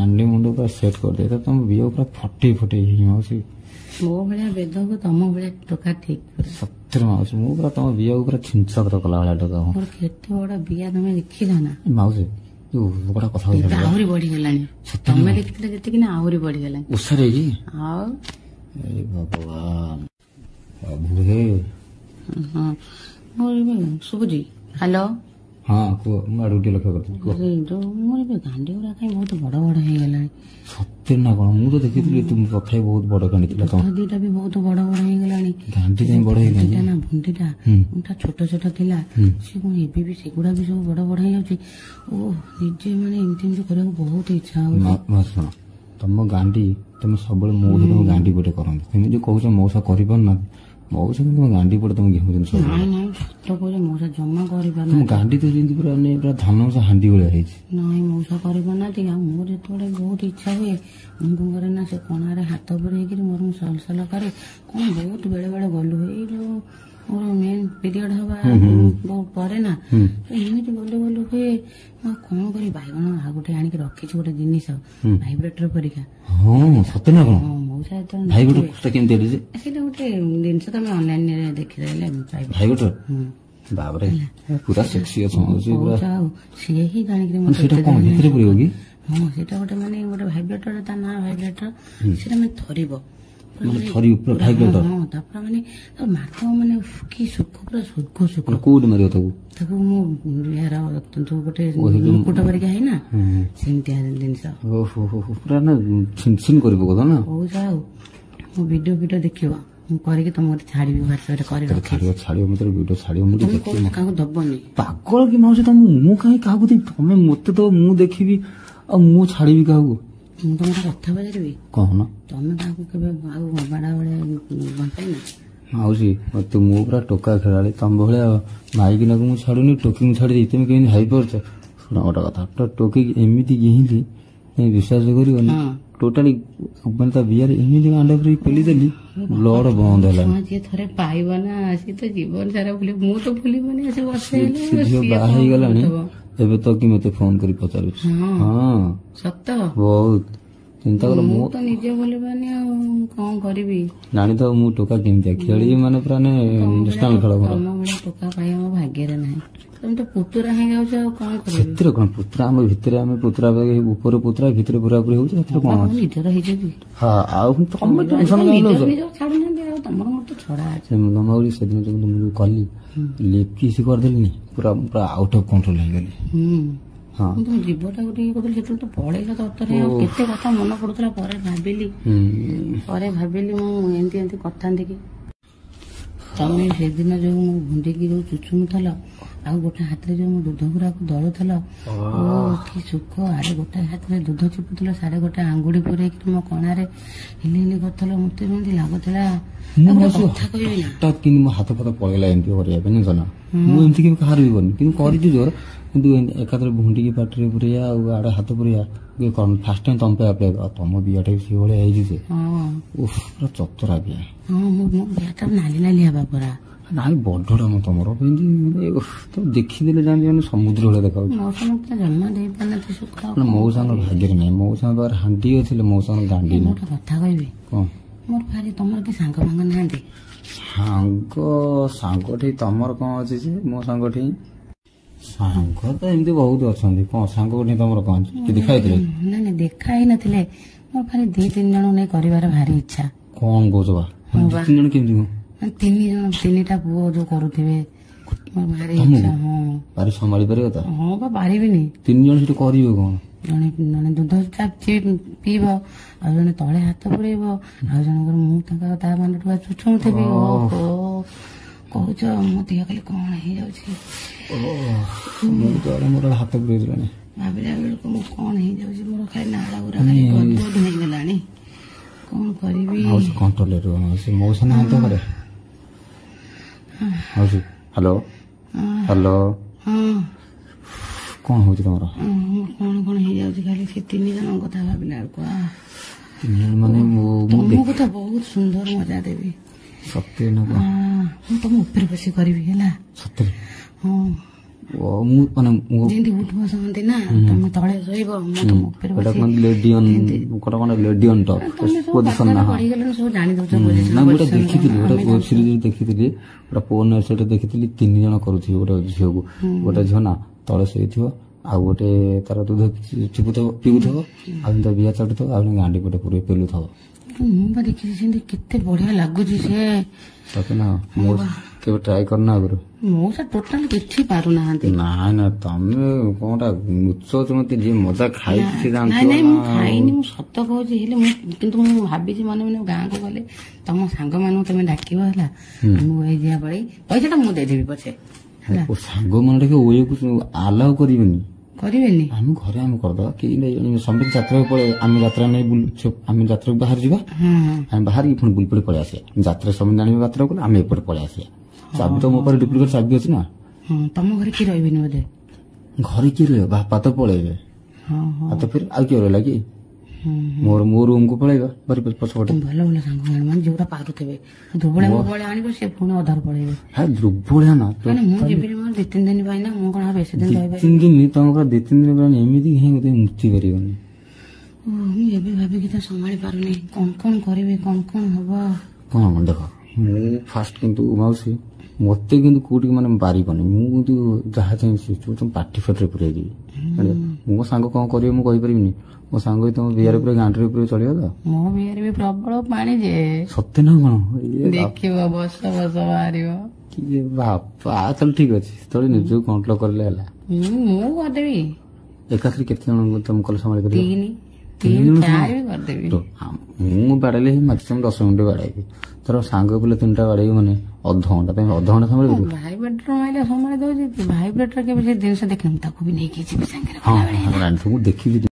गांडी मुंड पूरा सेट कर दे तुम बिया पूरा फटे फटे माउसी मो भाया वेद को तुम भाया टोका ठीक सत्य माउसी मु पूरा तुम बिया पूरा छिंचक कला वाला टोका मोर केते बड़ा बिया तुम देखिला ना माउसी जो बड़ा कथा हो आहुरी बढ़ी गलानी तुम देखिले जति कि ना आहुरी बढ़ी गलानी उसरे जी आ ए भगवान बाबू रे हां मोर सुबुजी हेलो हाँ कुह मुझे उठी लक्ष्य करती मोर गांडी गुरा कहीं बहुत बड़ बड़ हो गलानी सत्य ना कौन मुझे देखी तुम कथा बहुत बड़ गांडी तुम दीटा भी बहुत बड़ बड़ हो गलानी गांडी कहीं बड़ हो ना भुंडीटा उनटा छोट छोट थिला से कोन एबी भी सेगुडा भी सब बड़ बड़ हो जाउची ओ निजे माने एमती करे बहुत इच्छा हो मत सुन तुम गांडी तुम सब मो तुम गांडी पटे करते तुम जो कहूच मौसा कर मौसा तुम गांडी पटे तुम घेऊ सब नाई नाई तो कोजे मौसा जम्मा करि पाना तुम गांडी तो जेंति पूरा ने पूरा धनसा हांडी भलिया हेछि नाई मौसा करि पाना ती मोर जेतोडे बहुत इच्छा हुए मुंडू करे ना से कोणारे हाथ बुरे कि मोर मु सलसल करे कोन बहुत बेले बेले गलु ए जो मोर मेन पीरियड हवा बहुत परे ना तो एमिति गलु गलु हुए मैं कौन करी बाइगण आ गोटे आनिक रखी गोटे जिनिस भाइब्रेटर परिका हां सत्य ना कोन मौसा तो भाइब्रेटर कोस्टा केमते देले सेटा गोटे जिनिस तो मैं ऑनलाइन रे देखि देले भाइब्रेटर बाबरे पूरा सेक्सी अछि मौसी पूरा जाओ से ही जानि कि मैं सेटा कोन भितरे पड़ियो कि हां सेटा गोटे माने गोटे भाइब्रेटर ता ना भाइब्रेटर सेटा मैं थरिबो মানে থরি উপর ভাইব্রেটর हां तापर माने माथो माने की सुख पूरा सुख सुख कोड मारियो ताको मो यार तो गोटे मुकुट परिका है ना सेमती जिनिस ओहो पूरा ना छिन करबो कदा ना ओ जाओ मो वीडियो देखियो मु करी के तुम छाड़ी व्हाट्सएप रे करी रखियो छाड़ियो मत वीडियो छाड़ियो मु देखियो काको दबनी पागल की माउसी तुम मु काई काको दे तमे मते तो मु देखिबी आ मु छाड़ीबी काको ମୁଁ ତମର କଥା ବଜାରିବି କହନା ତମେ କାହାକୁ କେବେ ଆଉ ବାଡା ବେଳେ ବଣ୍ଟାଇନା ମାଉସୀ ମତେ ମୁଁ ପୁରା ଟୋକା ଖେଳାଳି ତମ ଭଳିଆ ମାଇକିନାକୁ ମୁଁ ଛାଡୁନି ଟୋକିଙ୍କୁ ଛାଡିଦେଇ ତମେ କେମିତି ଭାବିପାରୁଛ ଶୁଣ ଗୋଟେ କଥା ଟୋକି ଏମିତି ଗିହିଲି ବିଶ୍ୱାସ କରିବନି ଟୋଟାଲି ମାନେ ତା ବିଆରେ ଏମିତି ଆଣ୍ଡା ପୁରେଇ ପେଲିଦେଲି ବ୍ଲଡ ବନ୍ଦ ହେଲା ଯିଏ ଥରେ ପାଇବ ନା ସିଏ ତ ଜୀବନ ସାରା ଭୁଲି ମୁଁ ତ ଭୁଲିବନି ଆସି ବର୍ଷେ ଝିଅ ବାହା ହେଇଗଲାଣି ଏବେ ତ କି ମତେ ଫୋନ କରି ପଚାରୁଛି ହଁ ସତ ବହୁତ ଚିନ୍ତା କର ମୁଁ ତ ନିଜେ ଭୁଲିବାନି ଆଉ କଣ କରିବି ଜାଣିଥାଉ ମୁଁ ଟୋକା କେମିତିଆ ଖେଳିବି ମାନେ ପୁରା ନ୍ୟାସନାଲ ଖେଳ ମୋର ଟୋକା ପାଇବା ମୋ ଭାଗ୍ୟରେ ନାହିଁ ତମେ ତ ପୁତୁରା ହେଇଯାଉଛ ଆଉ କଣ କରିବି ସେଥିରେ କଣ ପୁତୁରା ଆମ ଭିତରେ ଆମେ ପୁତୁରା ଉପରେ ପୁତୁରା ଭିତରେ ପୁରାପୁରି ହଉଛି ସେଥିରେ କଣ ନିଜର ହେଇଯିବି ହଁ ଆଉ ତମେ ଟେନସନ କାଇଁ ନଉଛ ଛାଡୁନାହାନ୍ତି ଆଉ ତମର ମୋର ତ ଛଡା ଅଛି ତମରି ସେଦିନ ଯୋଉ ମୁଁ କଲି ଲିପକିସ୍ କରିଦେଲିନି ପୁରା ପୁରା ଆଉଟ ଅଫ କଣ୍ଟ୍ରୋଲ ହେଇଗଲି ହଁ ତମ ଜୀବଟା ଗୋଟେ ଇଏ କରୁଥିଲି ସେତେବେଳେ ତ ପଳେଇଲା ତରତରେ ଆଉ କେତେ କଥା ମନେ ପଡୁଥିଲା ପରେ ଭାବିଲି ମୁଁ ଏମିତି କରିଥାନ୍ତି କି ତମେ ସେଦିନ ଯୋଉ ମୁଁ ଭୁଣ୍ଡିକି ଯୋଉ ଚୁଚୁମୁଥିଲ ଆଉ ଗୋଟେ ହାତରେ ଯୋଉ ମୋ ଦୁଧ ଗୁଡାକୁ ଦଳୁଥିଲ ଓ କି ସୁଖ ଆଡେ ଗୋଟେ ହାତରେ ଦୁଧ ଚିପୁଥିଲ ସାଡେ ଗୋଟେ ଆଙ୍ଗୁଠି ପୁରେଇକି ମୋ କଣାରେ ହିଲି ହିଲି କରୁଥିଲ ମତେ ଏମିତି ଲାଗୁଥିଲା କଥା କହିବି ନା ହଠାତ୍ କିନ୍ତୁ ମୋ ହାତ ଫାତ ପଳେଇଲା ଏମିତି କରିବା ପାଇଁ ଜାଣିଛ ନା ମୁଁ ଏମିତି କେବେ କାହାର ବି କରିନି କିନ୍ତୁ କରିଛି ଜୋର କିନ୍ତୁ ଏକାଥରେ ଭୁଣ୍ଡିକି ପାଟିରେ ପୁରେଇବା ଆଉ ଆଡେ ହାତ ପୁରେଇବା ଫାଷ୍ଟ ଟାଇମ ତମ ପାଇଁ ଆପ୍ଲାଏ ତମ ବିଆଟା ବି ସେଇଭଳିଆ ହେଇଛି ଯେ ପୁରା ଚତରା ବିଆ ମୋ ବିଆଟା ନାଲି ନାଲି ହେବା ପରା ନାଇଁ ବଡଟା ମୁଁ ତମର ଦେଖିଦେଲେ ଜାଣିଛ ସମୁଦ୍ର ଭଳିଆ ଦେଖାଉଛି ଜନ୍ମ ଦେଇପାରୁନାହାନ୍ତି ସୁଖ ମଉସାଙ୍କ ଭାଗ୍ୟରେ ନାହିଁ ମଉସାଙ୍କ ପାଖରେ ହାଣ୍ଡି ଥିଲେ ମଉସାଙ୍କ ଗାଣ୍ଡି ଗୋଟେ କଥା କହିବି କଣ ମୋର ଭାରି ତମର କି ସାଙ୍ଗ ଫାଙ୍ଗ ନାହାନ୍ତି ସାଙ୍ଗଠି ତମର କଣ ଅଛି ଯେ ମୋ ସାଙ୍ଗଠି ସାଙ୍ଗ ତ ଏମିତି ବହୁତ ଅଛନ୍ତି କଣ ସାଙ୍ଗଠି ତମର କଣ ଅଛି କି ଦେଖା ହେଇଥିଲେ ନାଇଁ ଦେଖା ହେଇନଥିଲେ ମୋର ଭାରି 2-3 ଜଣ ନେଇ କରିବାର ଭାରି ଇଚ୍ଛା କଣ କହୁଛ ବା 2-3 ଜଣ କେମିତି କଣ 3ଟା ପୁଅ ଯୋଉ କରୁଥିବେ ମୋର ଭାରି ଇଚ୍ଛା ପାରି ସମ୍ଭାଳି ପାରିବ ତ ହଁ ବା ପାରିବିନି 3 ଜଣ ସେଠି କରିବେ କଣ ଜଣେ ଦୁଧ ପିଇବ ଆଉ ଜଣେ ତଳେ ହାତ ପୁରେଇବ ଆଉ ଜଣଙ୍କର ମୁଁ ତାଙ୍କ ତା ମାନଠୁ ଚୁଚୁମୁଥିବି କହୁଛ ମୋ ଦେହ ଖାଲି କଣ ହେଇଯାଉଛି ମୋର ହାତ ପୁରେଇଦେଲାଣି ଭାବିଲା ବେଳକୁ ମୁଁ କଣ ହେଇଯାଉଛି ମୋର ଖାଲି ନାଳ ଗୁରା ଖାଲି ଗଦଗଦ ହେଇଗଲାଣି କଣ କରିବି କଣ୍ଟ୍ରୋଲ ମଉସା ନାହାନ୍ତି ଘରେ ହ୍ୟାଲୋ ହ୍ୟାଲୋ କଣ ହଉଛି ତମର କଣ ହେଇଯାଉଛି ଖାଲି ସେ 3 ଜଣଙ୍କ କଥା ଭାବିଲା ବେଳକୁ ମାନେ ତମ କଥା ବହୁତ ସୁନ୍ଦର ମଜା ଦେବି ସତରେ ନା ମୁଁ ତମ ଉପରେ ବସି କରିବି ହେଲା ସତରେ ହଁ ମୁଁ ମାନେ ଯେମିତି ଉଠ ବସନ୍ତି ନା ତମେ ତଳେ ଶୋଇବ ମୁଁ ତମ ଉପରେ ଏଟା କଣ ଲେଡିଅନ୍ କୋଟା କଣ ଲେଡିଅନ୍ ଟପ୍ ପୋଜିସନ ନା ପଢିଗଲେ ସବୁ ଜାଣି ଦଉଛ ନା ମୁଁ ଏଟା ଦେଖିଥିଲି ଗୋଟେ ୱେବ ସିରିଜ ଦେଖିଥିଲି ଗୋଟେ ଫୋନ ସେଟା ଦେଖିଥିଲି 3 ଜଣ କରୁଥିବେ ଗୋଟେ ଝିଅକୁ ଗୋଟେ ଝିଅ ନା ତଳେ ଶୋଇଥିବ ଆଉ ଗୋଟେ ତାର ଦୁଧ ପିଉଥିବ ଆଉ ତା ବିହା ଚାଟୁଥିବ ଆଉ ଗାଣ୍ଡି ପଟେ ପୁରା ପେଲୁଥିବ। ମୁଁ ବା ଦେଖିଛି ସେମିତି କେତେ ବଢିଆ ଲାଗୁଛି ସେ ତାକୁ ନା ମୁଁ କେବେ ଟ୍ରାଏ କରିନା ଆଗରୁ ମୁଁ ସେ ଟୋଟାଲ କିଛି ପାରୁନାହାନ୍ତି। ନାଇଁ ନା ତମେ କଣଟା ଲୁଚଉଛ ମତେ ଯିଏ ମଜା ଖାଇଛି ସେ ନାଇଁ ନାଇଁ ମୁଁ ଖାଇନି ମୁଁ ସତ କହୁଛି ହେଲେ ମୁଁ କିନ୍ତୁ ମୁଁ ଭାବିଛି ମନେ ମନେ ଗାଁକୁ ଗଲେ ତମ ସାଙ୍ଗମାନଙ୍କୁ ତମେ ଡାକିବ ହେଲା ମୁଁ ଏଇ ଯିବା ପଳେଇ ପଇସାଟା ମୁଁ ଦେଇଦେବି ପଛେ ହେଲା। ସାଙ୍ଗ ମାନେ ଟିକେ ଓୟକୁ ଆଲାଉ କରିବେନି ଆମେ ଘରେ ଆମେ କରିଦବା କେହି ସମସ୍ତେ ଯାତ୍ରାକୁ ପଳେଇ ଆମେ ଯାତ୍ରା ନେଇ ଆମେ ଯାତ୍ରାକୁ ବାହାରି ଯିବା ଆମେ ବାହାରିକି ପୁଣି ବୁଲି ପଡି ପଳେଇ ଆସିବା ଯାତ୍ରା ସମସ୍ତେ ଜାଣିବେ ଯାତ୍ରା କଲେ ଆମେ ଏପଟେ ପଳେଇ ଆସିବା ଚାବି ତ ମୋ ପାଖରେ ଡୁପ୍ଲିକେଟ ଚାବି ଅଛି ନା। ତମ ଘରେ କିଏ ରହିବେନି ବୋଧେ? ଘରେ କିଏ ରହିବ ବାପା ତ ପଳେଇବେ ଆଉ ତ ଫେର ଆଉ କିଏ ରହିଲା କି ମୋର ମୋ ରୁମ କୁ ପଳେଇବା ବାରି ପଛପଟେ ଭଲ ଭଲ ସାଙ୍ଗ ମାନେ ଯୋଉଟା ପାରୁଥିବେ ଦୁର୍ବଳିଆ ମୋବଳିଆ ଆଣିବ ସେ ପୁଣି ଅଧାରୁ ପଳେଇବେ। ହଁ ଦୁର୍ବଳିଆ ନା ମୁଁ ଯିବିନି ମୋର 2-3 ଦିନ ପାଇଁ ନା ମୁଁ କଣ ବେଶୀ ଦିନ ରହିବି 3 ଦିନ ତମର 2-3 ଦିନ ପାଇଁ ଏମିତି ହିଁ ମୁକ୍ତି କରିବନି। ମୁଁ ଏବେ ଭାବିକି ତ ସମ୍ଭାଳି ପାରୁନି କଣ କରିବି କଣ ହବ କଣ ଦେଖ ମୁଁ ଫାଷ୍ଟ କିନ୍ତୁ ମାଉସୀ ମତେ କିନ୍ତୁ କୋଉଠି ମାନେ ବାରିବନି ମୁଁ କିନ୍ତୁ ଯାହା ଚାହିଁବି ତମ ପାଟି ଫାଟିରେ ପୁରେଇ ଦେବି ମୋ ସାଙ୍ଗ କଣ କରିବ ମୁଁ କହିପାରିବିନି ମୋ ସାଙ୍ଗ ତମ ବିହାର ଉପରେ ଗାଣ୍ଠରେ ଉପରେ ଚଳିବ ତ ମୋ ବିହାର ବି ପ୍ରବଳ ପାଣି ଯେ ସତେ ନା କଣ ଦେଖିବ ବସ ବାହାରିବ ବାପା ତାହେଲେ ଠିକ ଅଛି ସେତେବେଳେ ନିଜକୁ କଣ୍ଟ୍ରୋଲ କରିଲେ ହେଲା ମୁଁ କରିଦେବି ଏକାଥରେ କେତେ ଜଣ ତମ କଲେ ସମ୍ଭାଳି କରିବ ମୁଁ ବାଡେଇଲେ ମାକ୍ସିମମ୍ 10 ମିନିଟ୍ ବାଡେଇବି ତୋର ସାଙ୍ଗ ପିଲା 3ଟା ବାଡେଇବି ମାନେ ଅଧଘଣ୍ଟା ସମ୍ଭାଳି କରିବି ଭାଇବ୍ରେଟର ମାଇଲେ ସମ୍ଭାଳି ଦଉଛି ଭାଇବ୍ରେଟର କେବେ ସେ ଜିନିଷ ଦେଖିନି ତାକୁ ବି ନେଇକି ଯିବି ସାଙ୍ଗରେ ମୁଁ ଦେଖିବି